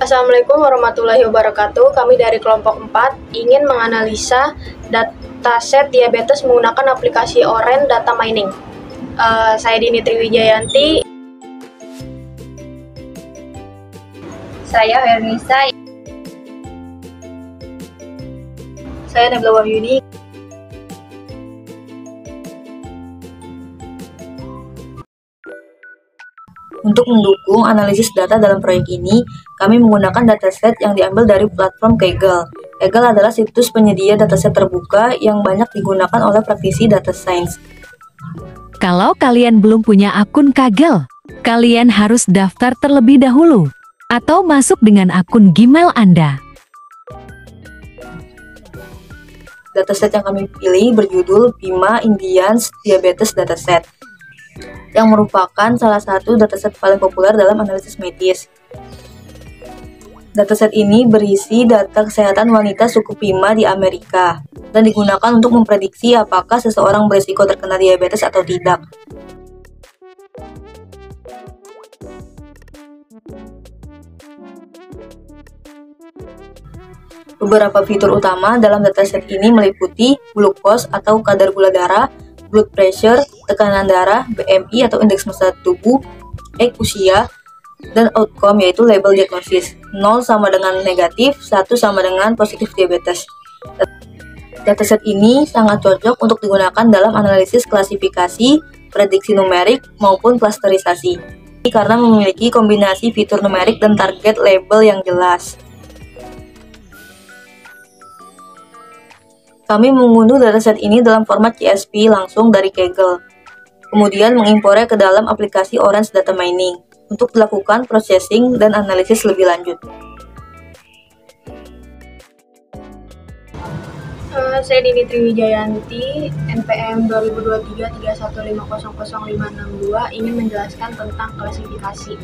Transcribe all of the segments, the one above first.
Assalamualaikum warahmatullahi wabarakatuh. Kami dari kelompok 4 ingin menganalisa dataset diabetes menggunakan aplikasi Oren Data Mining. Saya Dini Triwijayanti. Saya Hernisa. Saya Nabila Wahyudi. Untuk mendukung analisis data dalam proyek ini, kami menggunakan dataset yang diambil dari platform Kaggle. Kaggle adalah situs penyedia dataset terbuka yang banyak digunakan oleh praktisi data science. Kalau kalian belum punya akun Kaggle, kalian harus daftar terlebih dahulu atau masuk dengan akun Gmail Anda. Dataset yang kami pilih berjudul BIMA Indians Diabetes Dataset, yang merupakan salah satu dataset paling populer dalam analisis medis. Dataset ini berisi data kesehatan wanita suku Pima di Amerika dan digunakan untuk memprediksi apakah seseorang berisiko terkena diabetes atau tidak. Beberapa fitur utama dalam dataset ini meliputi glukos atau kadar gula darah, blood pressure, tekanan darah, BMI atau indeks massa tubuh, age usia, dan outcome yaitu label diagnosis. 0 sama dengan negatif, 1 sama dengan positif diabetes. Dataset ini sangat cocok untuk digunakan dalam analisis klasifikasi, prediksi numerik, maupun klasterisasi. Karena memiliki kombinasi fitur numerik dan target label yang jelas. Kami mengunduh dataset ini dalam format CSV langsung dari Kaggle, kemudian mengimpornya ke dalam aplikasi Orange Data Mining untuk dilakukan processing dan analisis lebih lanjut. Saya Dini Triwijayanti, NPM 202331500562, ingin menjelaskan tentang klasifikasi.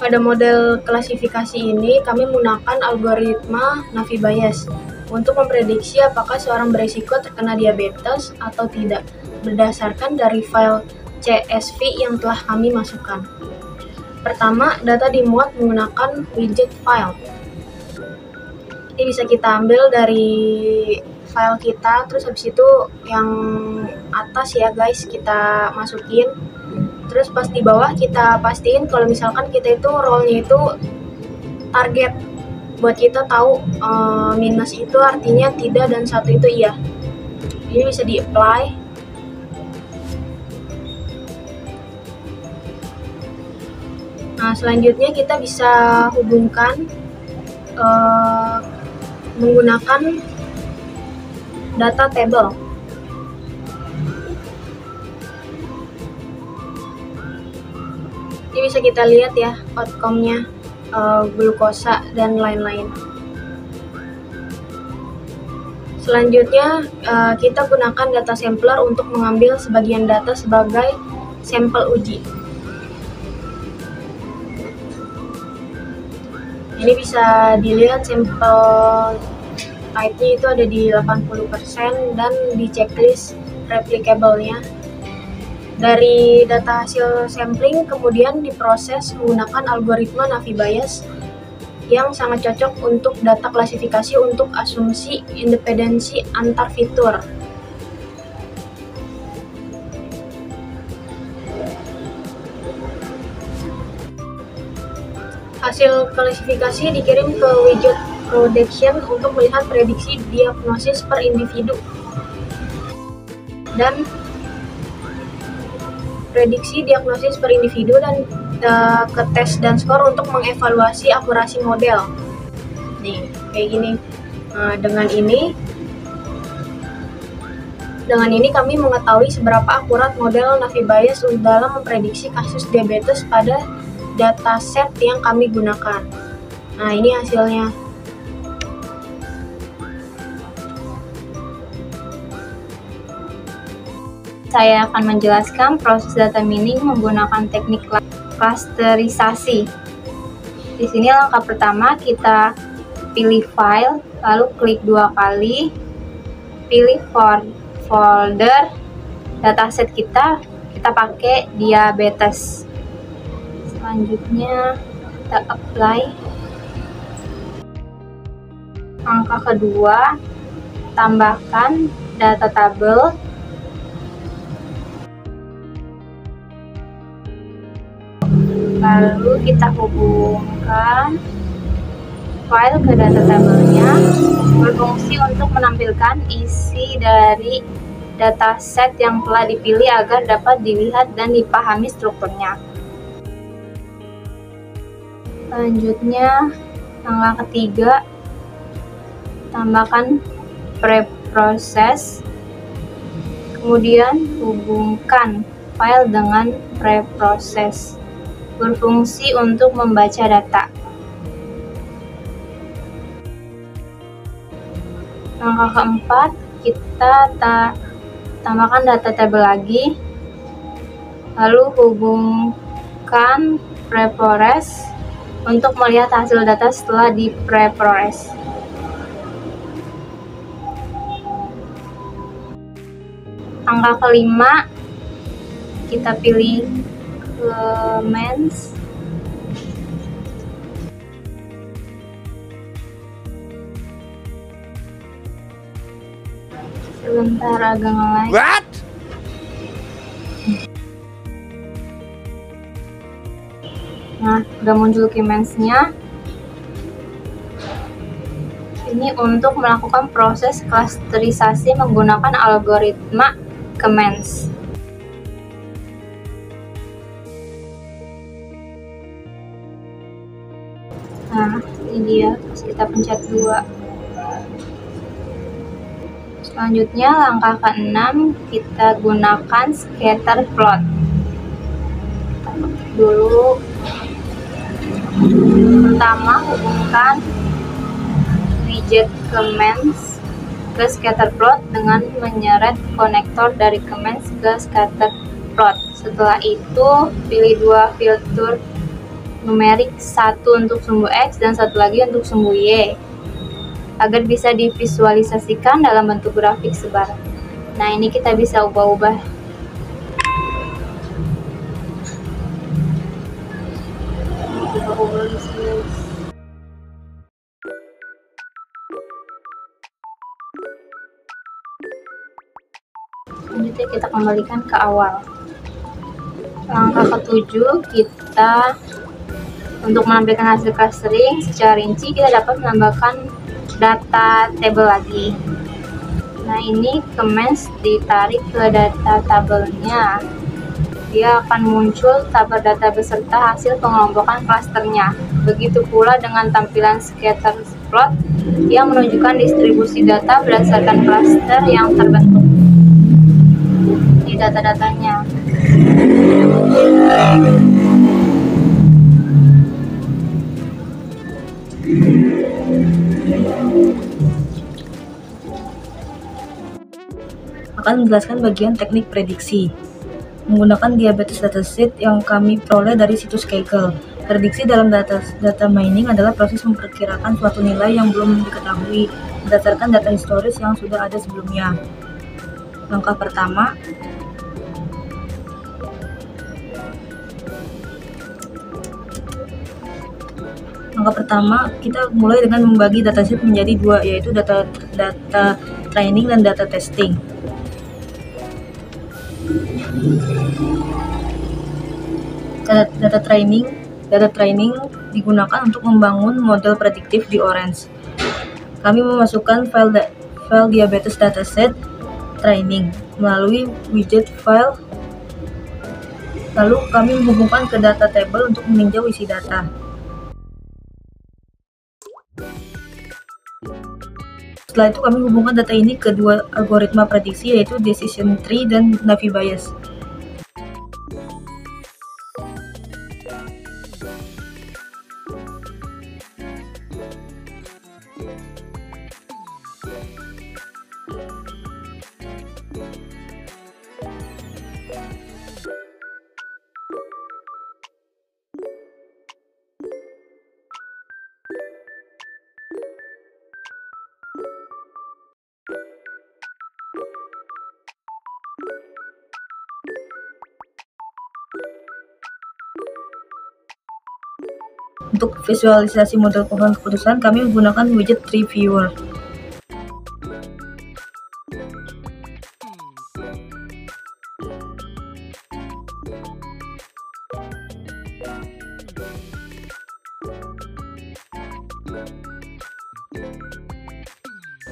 Pada model klasifikasi ini, kami menggunakan algoritma Navi Bayes untuk memprediksi apakah seorang berisiko terkena diabetes atau tidak, berdasarkan dari file CSV yang telah kami masukkan. Pertama, data dimuat menggunakan widget file. Ini bisa kita ambil dari file kita, terus habis itu yang atas ya guys, kita masukin. Terus pas di bawah kita pastiin kalau misalkan kita itu role-nya itu target, buat kita tahu minus itu artinya tidak dan 1 itu iya. Ini bisa di-apply. Nah, selanjutnya kita bisa hubungkan menggunakan data table. Ini bisa kita lihat ya outcome-nya, glukosa dan lain-lain. Selanjutnya kita gunakan data sampler untuk mengambil sebagian data sebagai sampel uji. Ini bisa dilihat sampel type-nya itu ada di 80% dan di checklist replicable-nya. Dari data hasil sampling kemudian diproses menggunakan algoritma Navi Bayes yang sangat cocok untuk data klasifikasi untuk asumsi independensi antar fitur. Hasil klasifikasi dikirim ke widget prediction untuk melihat prediksi diagnosis per individu dan ke tes dan skor untuk mengevaluasi akurasi model. Nih, kayak gini. Nah, dengan ini kami mengetahui seberapa akurat model Navi Bayes dalam memprediksi kasus diabetes pada dataset yang kami gunakan. Nah, ini hasilnya. Saya akan menjelaskan proses data mining menggunakan teknik klasterisasi. Di sini langkah pertama kita pilih file, lalu klik 2 kali, pilih folder dataset kita pakai diabetes. Selanjutnya kita apply. Langkah kedua, tambahkan data tabel. Lalu kita hubungkan file ke data tabelnya, berfungsi untuk menampilkan isi dari dataset yang telah dipilih agar dapat dilihat dan dipahami strukturnya. Selanjutnya, langkah ketiga, tambahkan preproses, kemudian hubungkan file dengan preproses, berfungsi untuk membaca data. Langkah keempat, kita tambahkan data tabel lagi, lalu hubungkan preproses untuk melihat hasil data setelah di preproses. Langkah kelima, kita pilih comments. Sebentar, agak nge-lag. What? Nah, udah muncul comments-nya. Ini untuk melakukan proses klasterisasi menggunakan algoritma comments. Nah, ini dia, kita pencet 2. Selanjutnya, langkah ke-6, kita gunakan scatter plot. Kita ketik dulu. Pertama, hubungkan widget comments ke scatter plot dengan menyeret konektor dari comments ke scatter plot. Setelah itu, pilih 2 filter numerik, satu untuk sumbu X dan satu lagi untuk sumbu Y, agar bisa divisualisasikan dalam bentuk grafik sebar. Nah, ini kita bisa ubah-ubah. Kita ubah di sini. Selanjutnya kita kembalikan ke awal. Langkah ke-7, kita untuk menampilkan hasil clustering secara rinci, kita dapat menambahkan data table lagi. Nah, ini comments ditarik ke data tabelnya, dia akan muncul tabel data beserta hasil pengelompokan klasternya. Begitu pula dengan tampilan scatter plot yang menunjukkan distribusi data berdasarkan klaster yang terbentuk. Ini data-datanya. Akan menjelaskan bagian teknik prediksi. Menggunakan diabetes dataset yang kami peroleh dari situs Kaggle. Prediksi dalam data mining adalah proses memperkirakan suatu nilai yang belum diketahui berdasarkan data historis yang sudah ada sebelumnya. Langkah pertama, kita mulai dengan membagi dataset menjadi 2, yaitu data training dan data testing. Data training digunakan untuk membangun model prediktif di Orange. Kami memasukkan file diabetes dataset training melalui widget file, lalu kami menghubungkan ke data table untuk meninjau isi data. Setelah itu kami hubungkan data ini ke 2 algoritma prediksi, yaitu decision tree dan Naive Bayes. Untuk visualisasi model pohon keputusan, kami menggunakan widget Tree Viewer.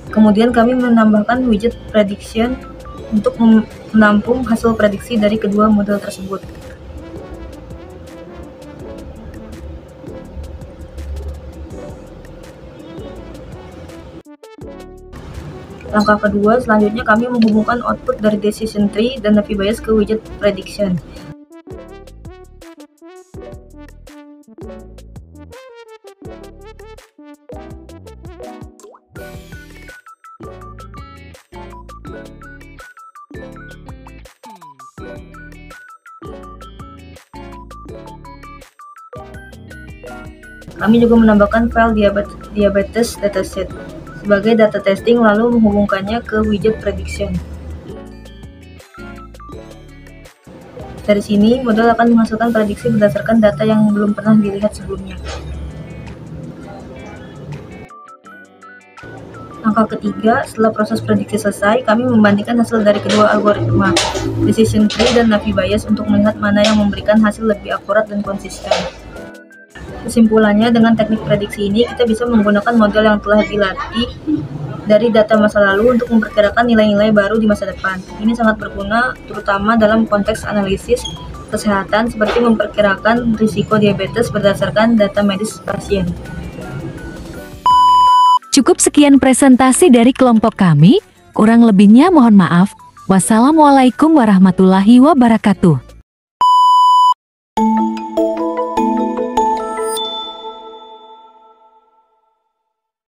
Kemudian kami menambahkan widget Prediction untuk menampung hasil prediksi dari kedua model tersebut. Langkah kedua, selanjutnya kami menghubungkan output dari Decision Tree dan Navi Bayes ke widget Prediction. Kami juga menambahkan file diabetes dataset sebagai data testing lalu menghubungkannya ke widget prediction. Dari sini, model akan menghasilkan prediksi berdasarkan data yang belum pernah dilihat sebelumnya. Langkah ketiga, setelah proses prediksi selesai, kami membandingkan hasil dari kedua algoritma, Decision Tree dan Navi Bayes untuk melihat mana yang memberikan hasil lebih akurat dan konsisten. Kesimpulannya, dengan teknik prediksi ini, kita bisa menggunakan model yang telah dilatih dari data masa lalu untuk memperkirakan nilai-nilai baru di masa depan. Ini sangat berguna, terutama dalam konteks analisis kesehatan, seperti memperkirakan risiko diabetes berdasarkan data medis pasien. Cukup sekian presentasi dari kelompok kami, kurang lebihnya mohon maaf. Wassalamualaikum warahmatullahi wabarakatuh.